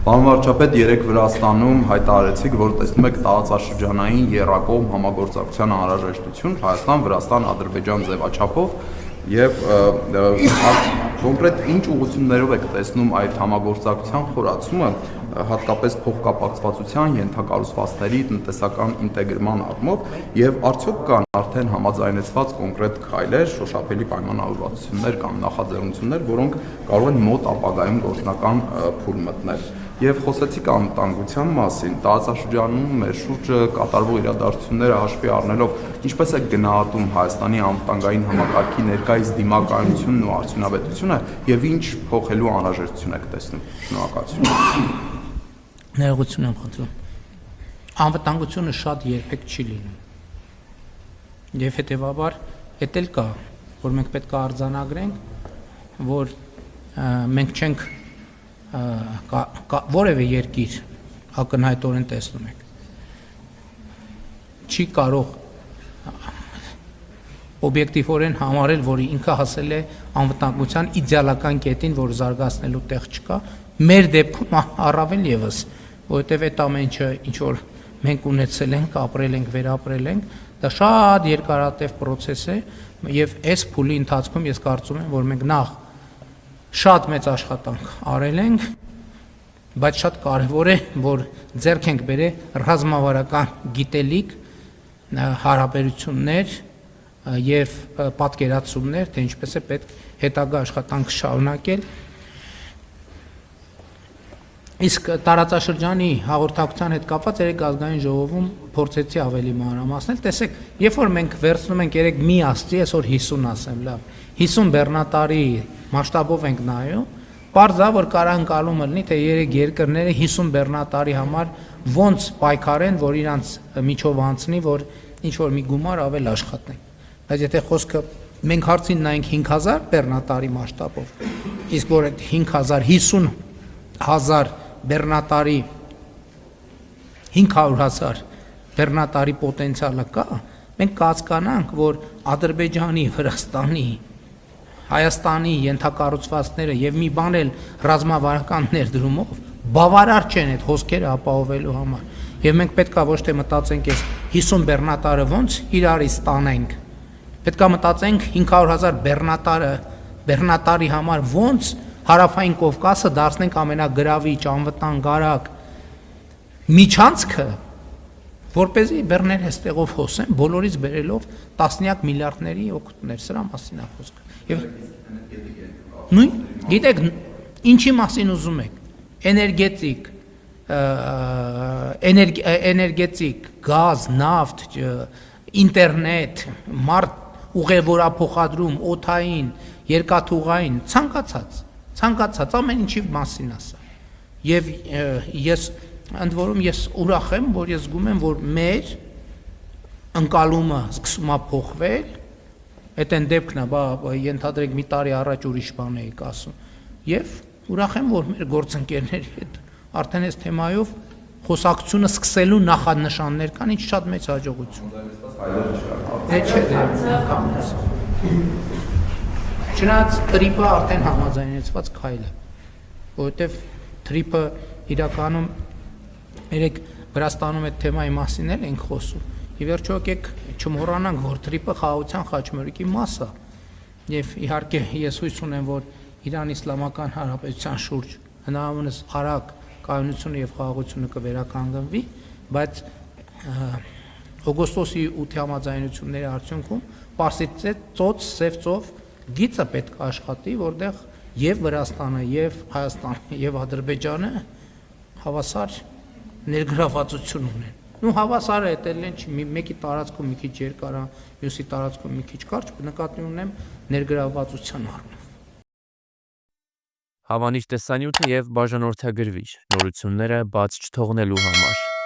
Պարոն վարչապետ, երեք Վրաստանում հայտարարեցիք, որ տեսնում եք տարածաշրջանային եռակողմ համագործակցության անհրաժեշտություն Հայաստան-Վրաստան-Ադրբեջան ձևաչափով եւ կոնկրետ ինչ ուղղություններով եք տեսնում այդ համագործակցության խորացումը, հատկապես փոխկապակցվածության, ենթակառուցվածքների, տնտեսական ինտեգրման առումով եւ արդյոք կան արդեն համաձայնեցված կոնկրետ քայլեր, շոշափելի պայմանավորվածություններ կամ նախաձեռնություններ, որոնք կարող են մոտ ապագայում գործնական փուլ մտնել։ Եվ խոսեցիք անվտանգության մասին, տարածաշրջանում մեր շուրջը կատարվող իրադարձությունները հաշվի առնելով, ինչպես է գնահատում Հայաստանի անվտանգային համակարգի ներկայիս դիմակայությունն ու արդյունավետությունը եւ ինչ փոխելու անհրաժեշտություն եք տեսնում։ Շնորհակալություն։ Ներողություն եմ խնդրում։ Անվտանգությունը շատ երբեք չի լինում։ Եվ հետեւաբար դա էլ կա, որ մենք պետք է արձանագրենք, որ մենք չենք որևէ երկիր ակնհայտորեն տեսնում եք չի կարող օբյեկտիվորեն համարել, որ ինքը հասել է անվտանգության իդեալական կետին, որ զարգացնելու տեղ չկա, մեր դեպքում առավել եւս, որովհետեւ այդ ամեն ինչը ինչ որ մենք ունեցել ենք, ապրել ենք, վերապրել ենք, դա շատ երկարատև process է եւ այս փուլի ընթացքում ես կարծում եմ, որ մենք նախ շատ մեծ աշխատանք արել ենք, բայց շատ կարևոր է, որ ձեռք ենք բերել ռազմավարական գիտելիք, հարաբերություններ եւ պատկերացումներ, թե ինչպես է պետք հետագա աշխատանք շարունակել։ Իսկ տարածաշրջանի հաղորդակցության հետ կապված երեք ազգային ժողովում փորձեցի ավելի մանրամասնել, տեսեք, երբ որ մենք վերցնում ենք երեք մի աստղի, այսօր 50 ասեմ, լավ, 50 բեռնատարի մասշտաբով ենք նայում, պարզ է, որ կարող ընկալումը լինի, թե երեք երկրները 50 բեռնատարի համար ոնց պայքարեն, որ իրանց միջով անցնի, որ ինչ որ մի գումար ավել աշխատեն։ Բայց եթե խոսքը մենք հարցին նայենք 5000 բեռնատարի մասշտաբով, իսկ որ այդ 50,000 բեռնատարի 500,000 բեռնատարի պոտենցիալը կա, մենք կհասկանանք, որ Ադրբեջանի, Վրաստանի, Հայաստանի ենթակառուցվածքները եւ մի բան էլ ռազմավարական ներդրումով բավարար չեն այդ հոսքերը ապահովելու համար։ Եվ մենք պետքա ոչ թե մտածենք այս 50 բեռնատարը ոնց իրարից տանենք, պետքա մտածենք 500,000 բեռնատարի համար ոնց Հարավային Կովկասը դարձնենք ամենագրավիչ, անվտանգ, արագ միջանցքը, որպեսզի բեռները այստեղով հոսեն, բոլորից բերելով տասնյակ միլիարդների օգուտներ, սրա մասին է խոսքը։ Եվ նույն, գիտեք, ինչի մասին ուզում եք, էներգետիկ, գազ, նավթ, ինտերնետ, ուղևորափոխադրում, օդային, երկաթուղային, ցանկացած ամեն ինչի մասին ասա։ Եվ ես ընդ որում ես ուրախ եմ, որ ես զգում եմ, որ մեր ընկալումը սկսում է փոխվել, այդ այն դեպքն է, ենթադրեք մի տարի առաջ ուրիշ բան էիք ասում, եւ ուրախ եմ, որ մեր գործընկերների հետ արդեն այս թեմայով խոսակցությունը սկսելու նախանշաններ կան, ինչ շատ մեծ հաջողություն։ Չնայած տրիպը արդեն համաձայնեցված քայլ է, որովհետև տրիպը իրականում երեք Վրաստանում այդ թեմայի մասին էլ ենք խոսում։ Ի վերջո եկեք չմոռանանք, որ տրիպը խաղաղության խաչմերուկի մաս է։ Եվ իհարկե ես հույս ունեմ, որ Իրան Իսլամական Հանրապետության շուրջ հնարավորինս արագ կայունությունը եւ խաղաղությունը կվերականգնվի, բայց օգոստոսի 8-ի համաձայնությունների արդյունքում Պարսից ծոց, Սև ծով գիծը պետք է աշխատի, որտեղ եւ Վրաստանը, եւ Հայաստանը, եւ Ադրբեջանը հավասար ներգրավվածություն ունեն։ Նու հավասարը էտել են չի, մեկի տարածքում մի քիչ երկար, մյուսի տարածքում մի քիչ կարճ, նկատի ունեմ ներգրավվածության առումով։ Հավանիչ տեսանյութը եւ բաժանորդագրվիչ նորությունները բաց չթողնելու համար։